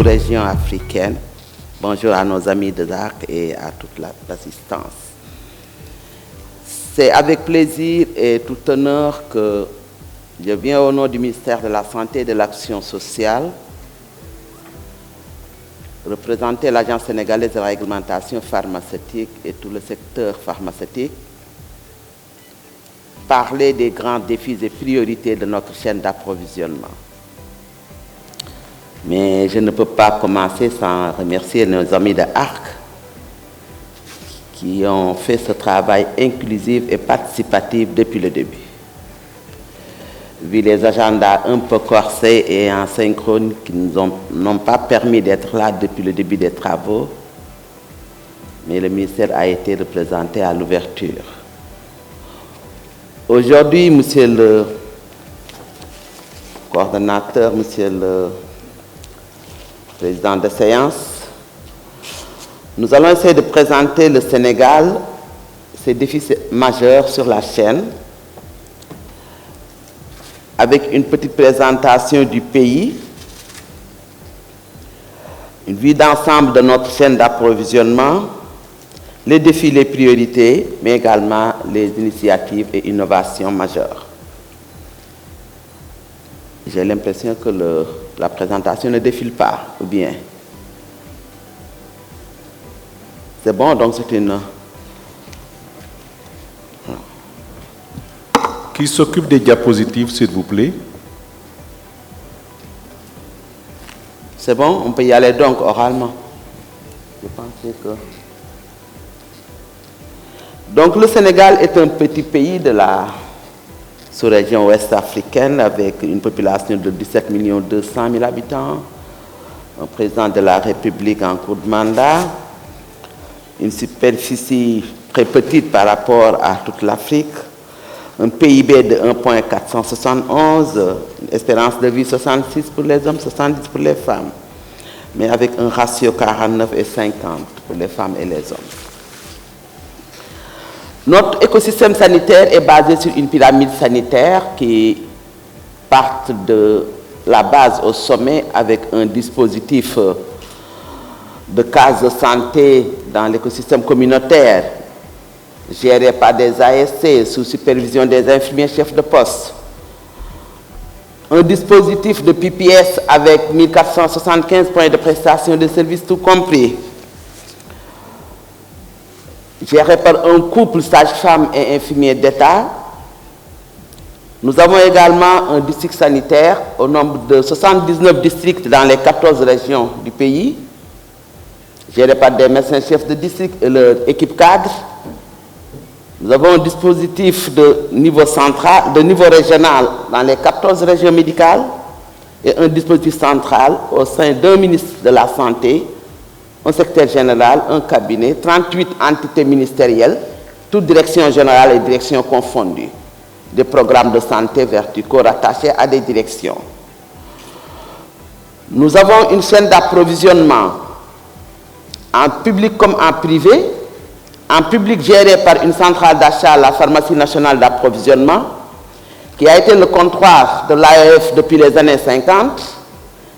sous-région africaine. Bonjour à nos amis de l'ARC et à toute l'assistance. C'est avec plaisir et tout honneur que je viens au nom du ministère de la Santé et de l'Action sociale représenter l'Agence sénégalaise de la réglementation pharmaceutique et tout le secteur pharmaceutique, parler des grands défis et priorités de notre chaîne d'approvisionnement. Mais je ne peux pas commencer sans remercier nos amis de ARC qui ont fait ce travail inclusif et participatif depuis le début. Vu les agendas un peu corsés et en synchrone qui n'ont pas permis d'être là depuis le début des travaux, mais le ministère a été représenté à l'ouverture. Aujourd'hui, monsieur le coordonnateur, monsieur le président de séance, nous allons essayer de présenter le Sénégal, ses défis majeurs sur la chaîne, avec une petite présentation du pays, une vue d'ensemble de notre chaîne d'approvisionnement, les défis, les priorités, mais également les initiatives et innovations majeures. J'ai l'impression que la présentation ne défile pas, ou bien? C'est bon, donc c'est une... Qui s'occupe des diapositives, s'il vous plaît? C'est bon, on peut y aller donc oralement. Je pensais que... Donc le Sénégal est un petit pays de la sous-région ouest africaine avec une population de 17 200 000 habitants, un président de la République en cours de mandat, une superficie très petite par rapport à toute l'Afrique, un PIB de 1,471, une espérance de vie 66 pour les hommes, 70 pour les femmes, mais avec un ratio 49 et 50 pour les femmes et les hommes. Notre écosystème sanitaire est basé sur une pyramide sanitaire qui part de la base au sommet avec un dispositif de cases de santé dans l'écosystème communautaire géré par des ASC sous supervision des infirmiers chefs de poste. Un dispositif de PPS avec 1475 points de prestation de services tout compris, géré par un couple sage-femme et infirmier d'État. Nous avons également un district sanitaire au nombre de 79 districts dans les 14 régions du pays, géré par des médecins-chefs de district et leur équipe cadre. Nous avons un dispositif de niveau central, de niveau régional dans les 14 régions médicales et un dispositif central au sein d'un ministre de la Santé, un secrétaire général, un cabinet, 38 entités ministérielles, toutes directions générales et directions confondues, des programmes de santé verticaux rattachés à des directions. Nous avons une chaîne d'approvisionnement en public comme en privé, en public géré par une centrale d'achat, la Pharmacie nationale d'approvisionnement, qui a été le comptoir de l'AEF depuis les années 50,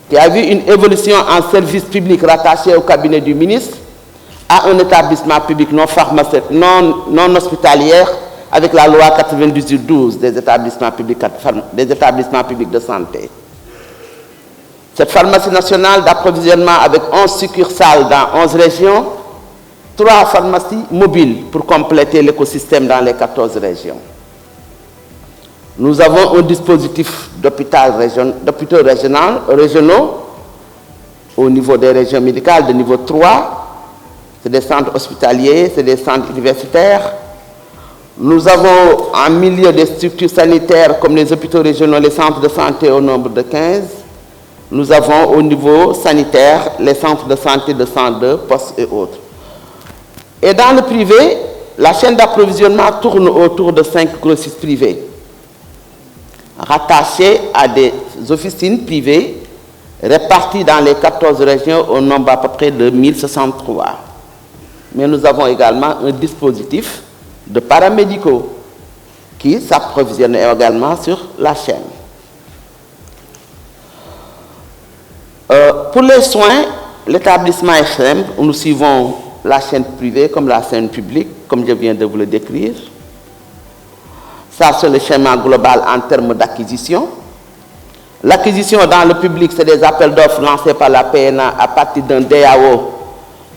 qui a vu une évolution en service public rattaché au cabinet du ministre à un établissement public non pharmaceutique, non hospitalier, avec la loi 98-12 des établissements publics de santé. Cette pharmacie nationale d'approvisionnement avec 11 succursales dans 11 régions, 3 pharmacies mobiles pour compléter l'écosystème dans les 14 régions. Nous avons un dispositif d'hôpitaux régionaux au niveau des régions médicales de niveau 3. C'est des centres hospitaliers, c'est des centres universitaires. Nous avons en milieu des structures sanitaires comme les hôpitaux régionaux, les centres de santé au nombre de 15. Nous avons au niveau sanitaire les centres de santé de 102, postes et autres. Et dans le privé, la chaîne d'approvisionnement tourne autour de 5 grossistes privés, rattachés à des officines privées réparties dans les 14 régions au nombre à peu près de 1063. Mais nous avons également un dispositif de paramédicaux qui s'approvisionnent également sur la chaîne. Pour les soins, l'établissement est simple. Nous suivons la chaîne privée comme la chaîne publique, comme je viens de vous le décrire. Ça, c'est le schéma global en termes d'acquisition. L'acquisition dans le public, c'est des appels d'offres lancés par la PNA à partir d'un DAO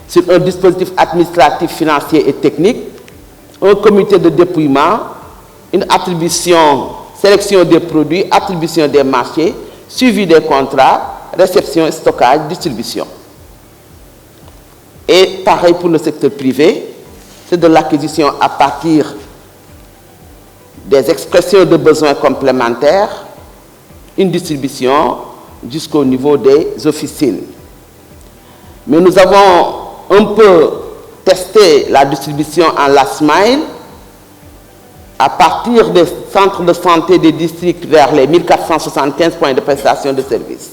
sur un dispositif administratif, financier et technique, un comité de dépouillement, une attribution, sélection des produits, attribution des marchés, suivi des contrats, réception, stockage, distribution. Et pareil pour le secteur privé, c'est de l'acquisition à partir des expressions de besoins complémentaires, une distribution jusqu'au niveau des officines. Mais nous avons un peu testé la distribution en last mile à partir des centres de santé des districts vers les 1475 points de prestation de services.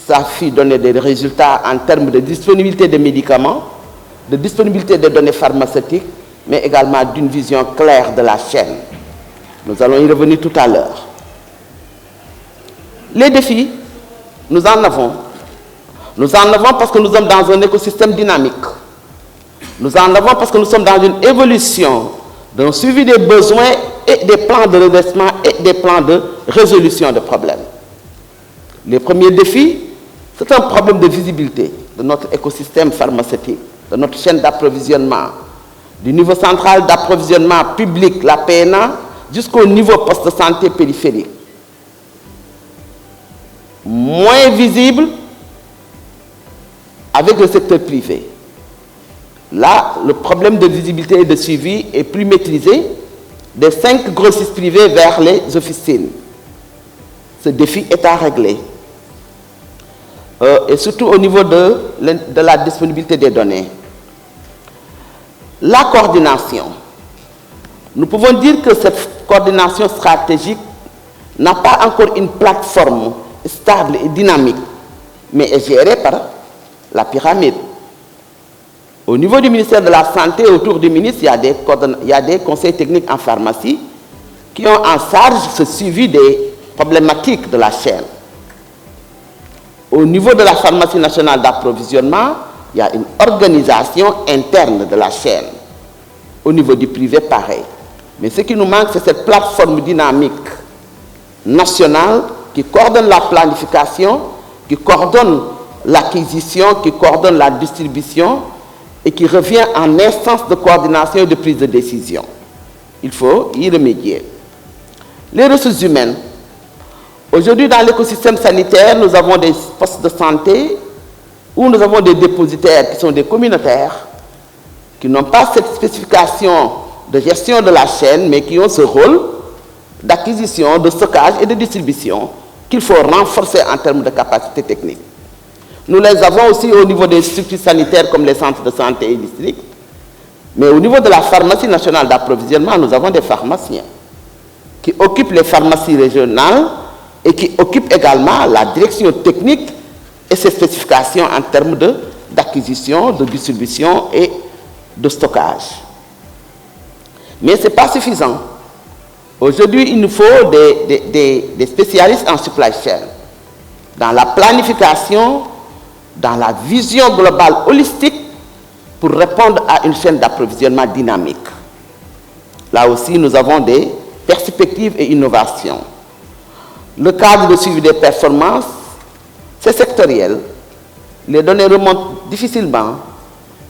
Ça a fait donner des résultats en termes de disponibilité des médicaments, de disponibilité des données pharmaceutiques, mais également d'une vision claire de la chaîne. Nous allons y revenir tout à l'heure. Les défis, nous en avons. Nous en avons parce que nous sommes dans un écosystème dynamique. Nous en avons parce que nous sommes dans une évolution d'un suivi des besoins et des plans de redressement et des plans de résolution de problèmes. Les premiers défis, c'est un problème de visibilité de notre écosystème pharmaceutique, de notre chaîne d'approvisionnement, du niveau central d'approvisionnement public, la PNA, jusqu'au niveau poste de santé périphérique. Moins visible avec le secteur privé. Là, le problème de visibilité et de suivi est plus maîtrisé des 5 grossistes privés vers les officines. Ce défi est à régler. Et surtout au niveau de la disponibilité des données. La coordination. Nous pouvons dire que cette coordination stratégique n'a pas encore une plateforme stable et dynamique, mais est gérée par la pyramide. Au niveau du ministère de la Santé, autour du ministre, il y a des conseils techniques en pharmacie qui ont en charge ce suivi des problématiques de la chaîne. Au niveau de la pharmacie nationale d'approvisionnement, il y a une organisation interne de la chaîne. Au niveau du privé, pareil. Mais ce qui nous manque, c'est cette plateforme dynamique nationale qui coordonne la planification, qui coordonne l'acquisition, qui coordonne la distribution et qui revient en instance de coordination et de prise de décision. Il faut y remédier. Les ressources humaines. Aujourd'hui, dans l'écosystème sanitaire, nous avons des postes de santé où nous avons des dépositaires qui sont des communautaires, qui n'ont pas cette spécification de gestion de la chaîne, mais qui ont ce rôle d'acquisition, de stockage et de distribution qu'il faut renforcer en termes de capacité technique. Nous les avons aussi au niveau des structures sanitaires comme les centres de santé et districts, mais au niveau de la pharmacie nationale d'approvisionnement, nous avons des pharmaciens qui occupent les pharmacies régionales et qui occupent également la direction technique et ses spécifications en termes d'acquisition, de distribution et de stockage. Mais ce n'est pas suffisant. Aujourd'hui, il nous faut des spécialistes en supply chain, dans la planification, dans la vision globale holistique pour répondre à une chaîne d'approvisionnement dynamique. Là aussi, nous avons des perspectives et innovations. Le cadre de suivi des performances, c'est sectoriel. Les données remontent difficilement.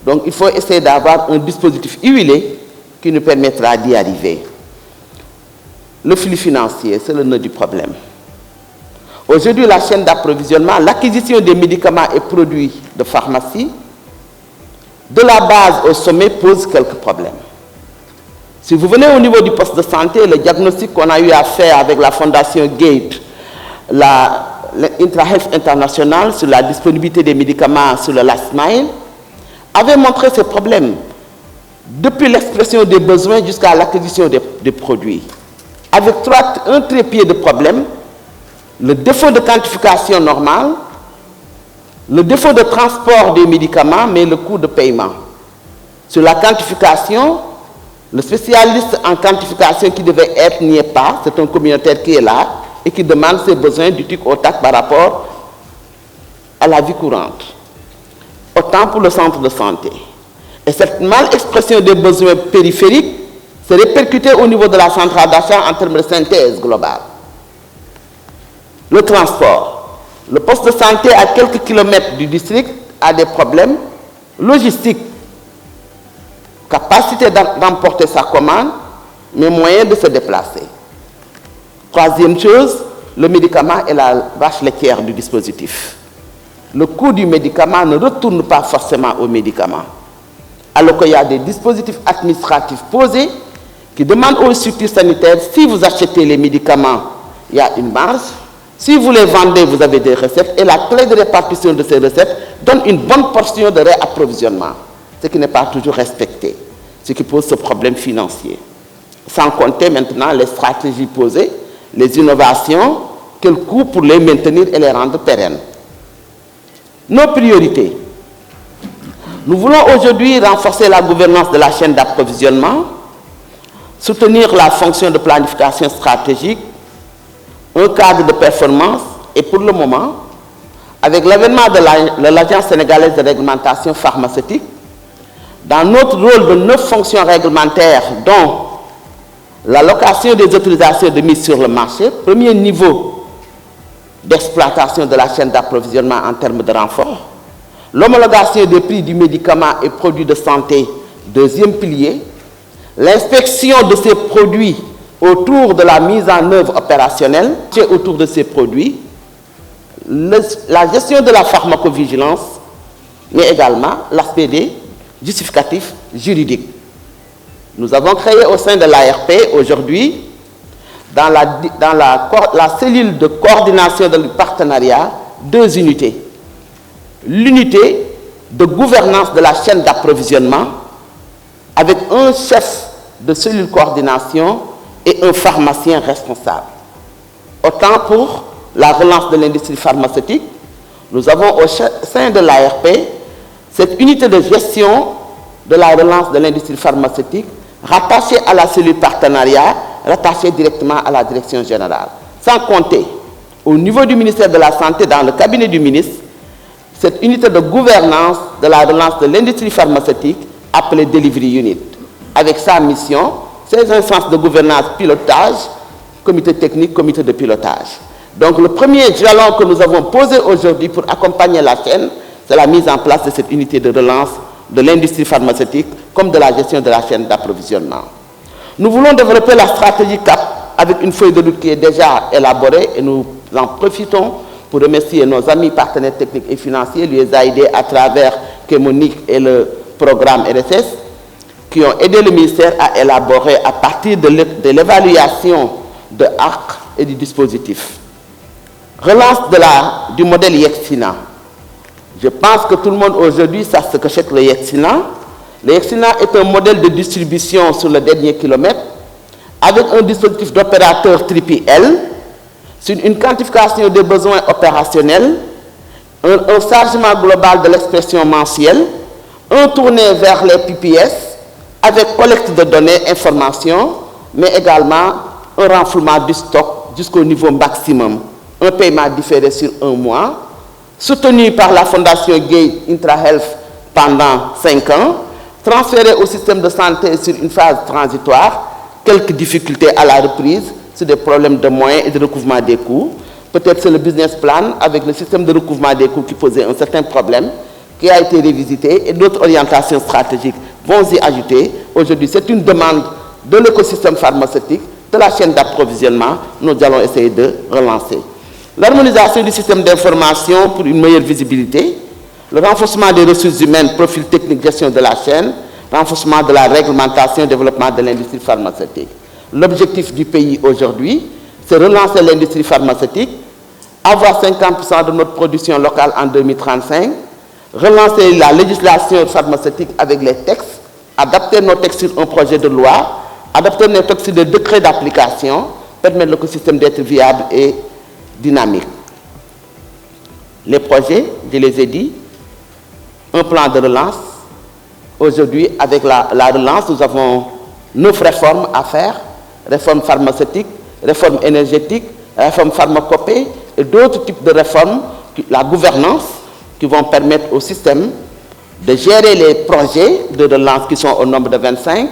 Donc, il faut essayer d'avoir un dispositif huilé qui nous permettra d'y arriver. Le flux financier, c'est le nœud du problème. Aujourd'hui, la chaîne d'approvisionnement, l'acquisition des médicaments et produits de pharmacie, de la base au sommet, pose quelques problèmes. Si vous venez au niveau du poste de santé, le diagnostic qu'on a eu à faire avec la fondation Gate, l'Intra-Health International sur la disponibilité des médicaments sur le last mile, avait montré ces problèmes, depuis l'expression des besoins jusqu'à l'acquisition des produits. Avec un trépied de problèmes, le défaut de quantification normale, le défaut de transport des médicaments, mais le coût de paiement. Sur la quantification, le spécialiste en quantification qui devait être n'y est pas, c'est un communautaire qui est là et qui demande ses besoins du tic au tac par rapport à la vie courante, autant pour le centre de santé. Et cette mal-expression des besoins périphériques se répercutait au niveau de la centrale d'achat en termes de synthèse globale. Le transport. Le poste de santé à quelques kilomètres du district a des problèmes logistiques. Capacité d'emporter sa commande, mais moyen de se déplacer. Troisième chose, le médicament est la vache laitière du dispositif. Le coût du médicament ne retourne pas forcément au médicament. Alors qu'il y a des dispositifs administratifs posés qui demandent aux structures sanitaires, si vous achetez les médicaments, il y a une marge. Si vous les vendez, vous avez des recettes. Et la clé de répartition de ces recettes donne une bonne portion de réapprovisionnement, ce qui n'est pas toujours respecté, ce qui pose ce problème financier. Sans compter maintenant les stratégies posées, les innovations, quel coût pour les maintenir et les rendre pérennes. Nos priorités. Nous voulons aujourd'hui renforcer la gouvernance de la chaîne d'approvisionnement, soutenir la fonction de planification stratégique, un cadre de performance et pour le moment, avec l'avènement de l'Agence sénégalaise de réglementation pharmaceutique, dans notre rôle de 9 fonctions réglementaires, dont l'allocation des autorisations de mise sur le marché, premier niveau d'exploitation de la chaîne d'approvisionnement en termes de renfort, l'homologation des prix du médicament et produits de santé, deuxième pilier, l'inspection de ces produits autour de la mise en œuvre opérationnelle, autour de ces produits, la gestion de la pharmacovigilance, mais également l'aspect des justificatifs juridiques. Nous avons créé au sein de l'ARP aujourd'hui, dans la cellule de coordination de partenariat, 2 unités. L'unité de gouvernance de la chaîne d'approvisionnement avec un chef de cellule coordination et un pharmacien responsable. Autant pour la relance de l'industrie pharmaceutique, nous avons au sein de l'ARP cette unité de gestion de la relance de l'industrie pharmaceutique rattachée à la cellule partenariat, rattachée directement à la direction générale. Sans compter, au niveau du ministère de la Santé, dans le cabinet du ministre, cette unité de gouvernance de la relance de l'industrie pharmaceutique appelée Delivery Unit, avec sa mission, ses instances de gouvernance, pilotage, comité technique, comité de pilotage. Donc le premier jalon que nous avons posé aujourd'hui pour accompagner la chaîne, c'est la mise en place de cette unité de relance de l'industrie pharmaceutique comme de la gestion de la chaîne d'approvisionnement. Nous voulons développer la stratégie CAP avec une feuille de route qui est déjà élaborée et nous en profitons pour remercier nos amis partenaires techniques et financiers, l'USAID à travers Kémonique et le programme RSS, qui ont aidé le ministère à élaborer à partir de l'évaluation de ARC et du dispositif. Relance du modèle Yexina. Je pense que tout le monde aujourd'hui sait ce que c'est que le Yexina. Le Yexina est un modèle de distribution sur le dernier kilomètre avec un dispositif d'opérateur TRIPL, sur une quantification des besoins opérationnels, un chargement global de l'expression mensuelle, un tourné vers les PPS avec collecte de données, informations, mais également un renflouement du stock jusqu'au niveau maximum, un paiement différé sur 1 mois, soutenu par la Fondation Gate IntraHealth pendant 5 ans, transféré au système de santé sur une phase transitoire, quelques difficultés à la reprise, sur des problèmes de moyens et de recouvrement des coûts. Peut-être c'est le business plan avec le système de recouvrement des coûts qui posait un certain problème, qui a été révisité et d'autres orientations stratégiques vont y ajouter. Aujourd'hui, c'est une demande de l'écosystème pharmaceutique, de la chaîne d'approvisionnement, nous allons essayer de relancer. L'harmonisation du système d'information pour une meilleure visibilité, le renforcement des ressources humaines, profil technique, gestion de la chaîne, renforcement de la réglementation, développement de l'industrie pharmaceutique. L'objectif du pays aujourd'hui, c'est relancer l'industrie pharmaceutique, avoir 50% de notre production locale en 2035, relancer la législation pharmaceutique avec les textes, adapter nos textes sur un projet de loi, adapter nos textes sur des décrets d'application, permettre l'écosystème d'être viable et dynamique. Les projets, je les ai dit, un plan de relance. Aujourd'hui, avec la relance, nous avons 9 réformes à faire, réforme pharmaceutique, réforme énergétique, réforme pharmacopée et d'autres types de réformes, la gouvernance. qui vont permettre au système de gérer les projets de relance qui sont au nombre de 25,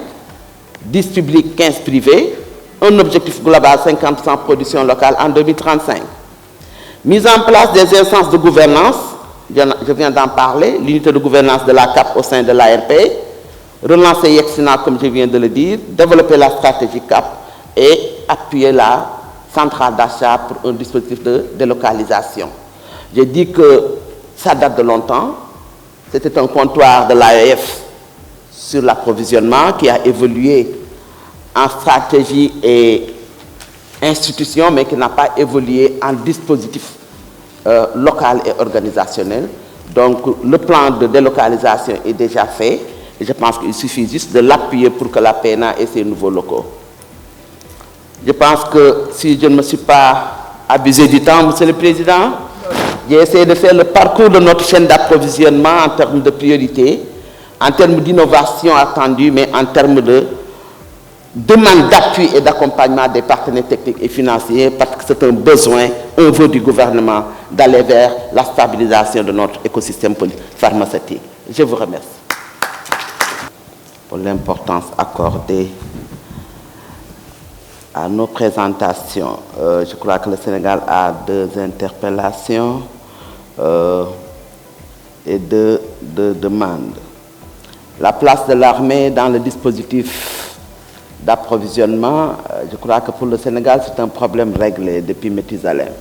10 publics, 15 privés, un objectif global 50% production locale en 2035. Mise en place des instances de gouvernance, je viens d'en parler, l'unité de gouvernance de la CAP au sein de l'ARP, relancer Yexina comme je viens de le dire, développer la stratégie CAP et appuyer la centrale d'achat pour un dispositif de délocalisation. J'ai dit que ça date de longtemps, c'était un comptoir de l'AEF sur l'approvisionnement qui a évolué en stratégie et institution, mais qui n'a pas évolué en dispositif local et organisationnel. Donc le plan de délocalisation est déjà fait et je pense qu'il suffit juste de l'appuyer pour que la PNA ait ses nouveaux locaux. Je pense que si je ne me suis pas abusé du temps, Monsieur le Président, j'ai essayé de faire le parcours de notre chaîne d'approvisionnement en termes de priorité, en termes d'innovation attendue, mais en termes de demande d'appui et d'accompagnement des partenaires techniques et financiers, parce que c'est un besoin, un vœu du gouvernement d'aller vers la stabilisation de notre écosystème pharmaceutique. Je vous remercie pour l'importance accordée à nos présentations. Je crois que le Sénégal a 2 interpellations et 2 demandes. La place de l'armée dans le dispositif d'approvisionnement, je crois que pour le Sénégal, c'est un problème réglé depuis Mathusalem.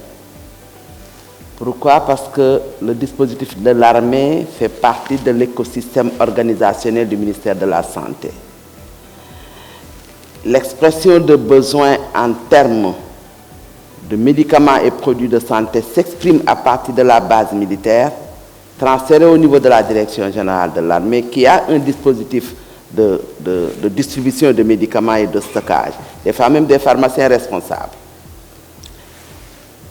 Pourquoi? Parce que le dispositif de l'armée fait partie de l'écosystème organisationnel du ministère de la Santé. L'expression de besoins en termes de médicaments et produits de santé s'exprime à partir de la base militaire, transférée au niveau de la Direction générale de l'armée, qui a un dispositif de distribution de médicaments et de stockage, et même des pharmaciens responsables.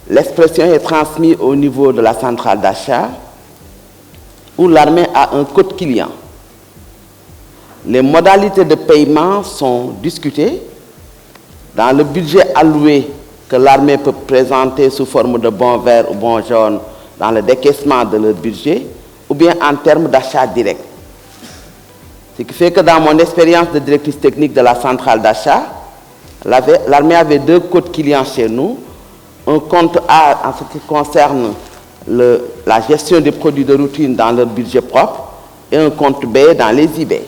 L'expression est transmise au niveau de la centrale d'achat, où l'armée a un code client. Les modalités de paiement sont discutées dans le budget alloué que l'armée peut présenter sous forme de bons verts ou bons jaunes dans le décaissement de leur budget, ou bien en termes d'achat direct. Ce qui fait que dans mon expérience de directrice technique de la centrale d'achat, l'armée avait 2 codes clients chez nous. Un compte A en ce qui concerne la gestion des produits de routine dans leur budget propre et un compte B dans les eBay.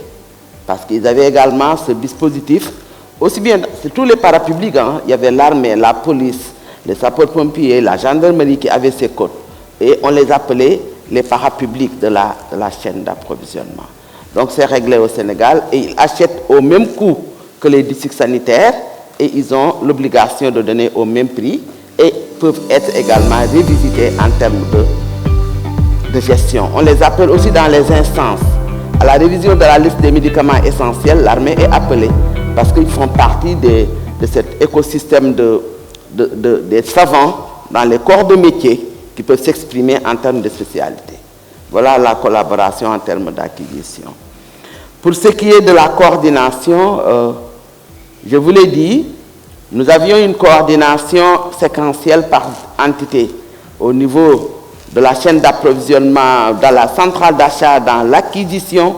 Parce qu'ils avaient également ce dispositif, aussi bien, c'est tous les parapublics, il y avait l'armée, la police, les sapeurs-pompiers, la gendarmerie qui avaient ces codes. Et on les appelait les parapublics de la chaîne d'approvisionnement. Donc c'est réglé au Sénégal et ils achètent au même coût que les districts sanitaires et ils ont l'obligation de donner au même prix et peuvent être également revisités en termes de gestion. On les appelle aussi dans les instances. À la révision de la liste des médicaments essentiels, l'armée est appelée parce qu'ils font partie de cet écosystème des savants dans les corps de métier qui peuvent s'exprimer en termes de spécialité. Voilà la collaboration en termes d'acquisition. Pour ce qui est de la coordination, je vous l'ai dit, nous avions une coordination séquentielle par entité au niveau de la chaîne d'approvisionnement, dans la centrale d'achat, dans l'acquisition,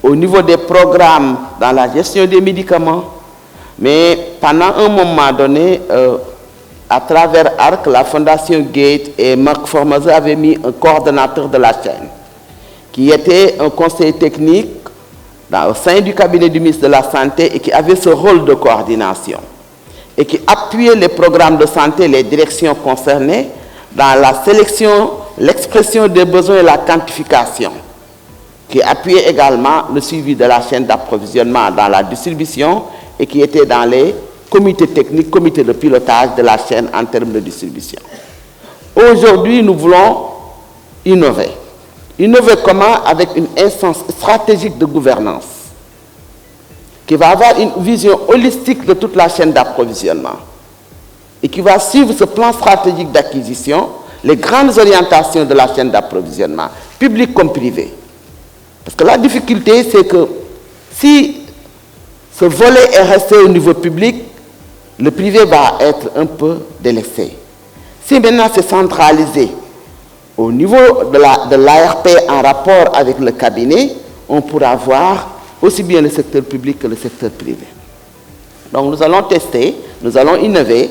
au niveau des programmes, dans la gestion des médicaments. Mais pendant un moment donné, à travers ARC, la Fondation Gates et Marc Formosa avaient mis un coordonnateur de la chaîne, qui était un conseiller technique au sein du cabinet du ministre de la Santé et qui avait ce rôle de coordination et qui appuyait les programmes de santé, les directions concernées dans la sélection, l'expression des besoins et la quantification, qui appuyait également le suivi de la chaîne d'approvisionnement dans la distribution et qui était dans les comités techniques, comités de pilotage de la chaîne en termes de distribution. Aujourd'hui, nous voulons innover. Innover comment? Avec une instance stratégique de gouvernance qui va avoir une vision holistique de toute la chaîne d'approvisionnement et qui va suivre ce plan stratégique d'acquisition, les grandes orientations de la chaîne d'approvisionnement, public comme privé. Parce que la difficulté, c'est que si ce volet est resté au niveau public, le privé va être un peu délaissé. Si maintenant c'est centralisé Au niveau de l'ARP en rapport avec le cabinet, on pourra voir aussi bien le secteur public que le secteur privé. Donc nous allons tester, nous allons innover,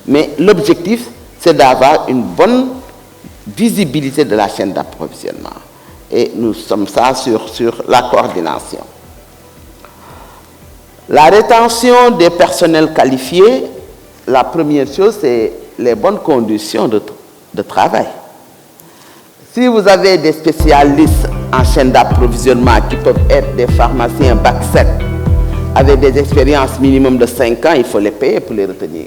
mais l'objectif, c'est d'avoir une bonne visibilité de la chaîne d'approvisionnement. Et nous sommes ça sur la coordination. La rétention des personnels qualifiés, la première chose, c'est les bonnes conditions de travail. Si vous avez des spécialistes en chaîne d'approvisionnement qui peuvent être des pharmaciens bac 7 avec des expériences minimum de 5 ans, il faut les payer pour les retenir.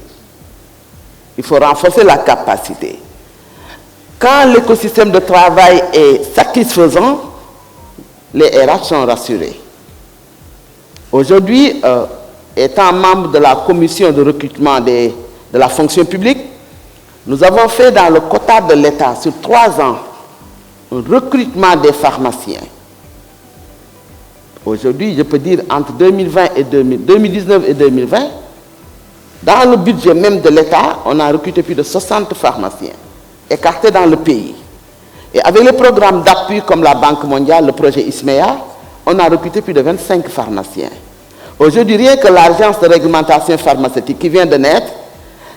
Il faut renforcer la capacité. Quand l'écosystème de travail est satisfaisant, les RH sont rassurés. Aujourd'hui, étant membre de la commission de recrutement de la fonction publique, nous avons fait dans le quota de l'État sur 3 ans un recrutement des pharmaciens. Aujourd'hui, je peux dire entre 2019 et 2020, dans le budget même de l'État, on a recruté plus de 60 pharmaciens, écartés dans le pays. Et avec les programmes d'appui comme la Banque mondiale, le projet ISMEA, on a recruté plus de 25 pharmaciens. Aujourd'hui, rien que l'agence de réglementation pharmaceutique qui vient de naître,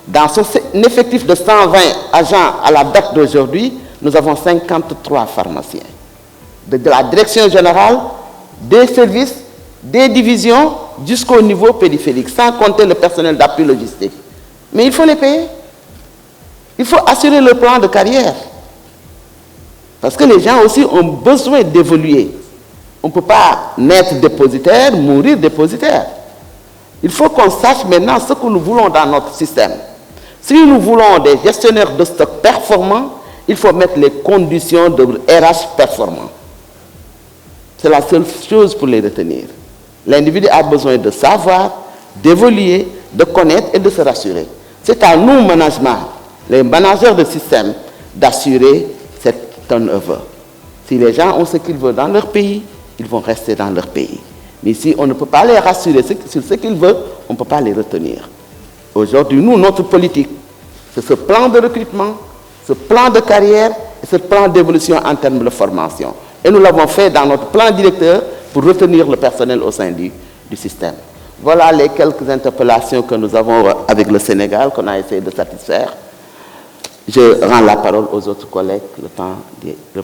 dans son effectif de 120 agents à la date d'aujourd'hui, nous avons 53 pharmaciens. De la direction générale, des services, des divisions, jusqu'au niveau périphérique, sans compter le personnel d'appui logistique. Mais il faut les payer. Il faut assurer le plan de carrière. Parce que les gens aussi ont besoin d'évoluer. On ne peut pas naître dépositaire, mourir dépositaire. Il faut qu'on sache maintenant ce que nous voulons dans notre système. Si nous voulons des gestionnaires de stock performants, il faut mettre les conditions de RH performants. C'est la seule chose pour les retenir. L'individu a besoin de savoir, d'évoluer, de connaître et de se rassurer. C'est à nous, management, les managers de système, d'assurer cette turnover. Si les gens ont ce qu'ils veulent dans leur pays, ils vont rester dans leur pays. Mais si on ne peut pas les rassurer sur ce qu'ils veulent, on ne peut pas les retenir. Aujourd'hui, nous, notre politique, c'est ce plan de recrutement, ce plan de carrière et ce plan d'évolution en termes de formation. Et nous l'avons fait dans notre plan directeur pour retenir le personnel au sein du système. Voilà les quelques interpellations que nous avons avec le Sénégal, qu'on a essayé de satisfaire. Je rends la parole aux autres collègues le temps de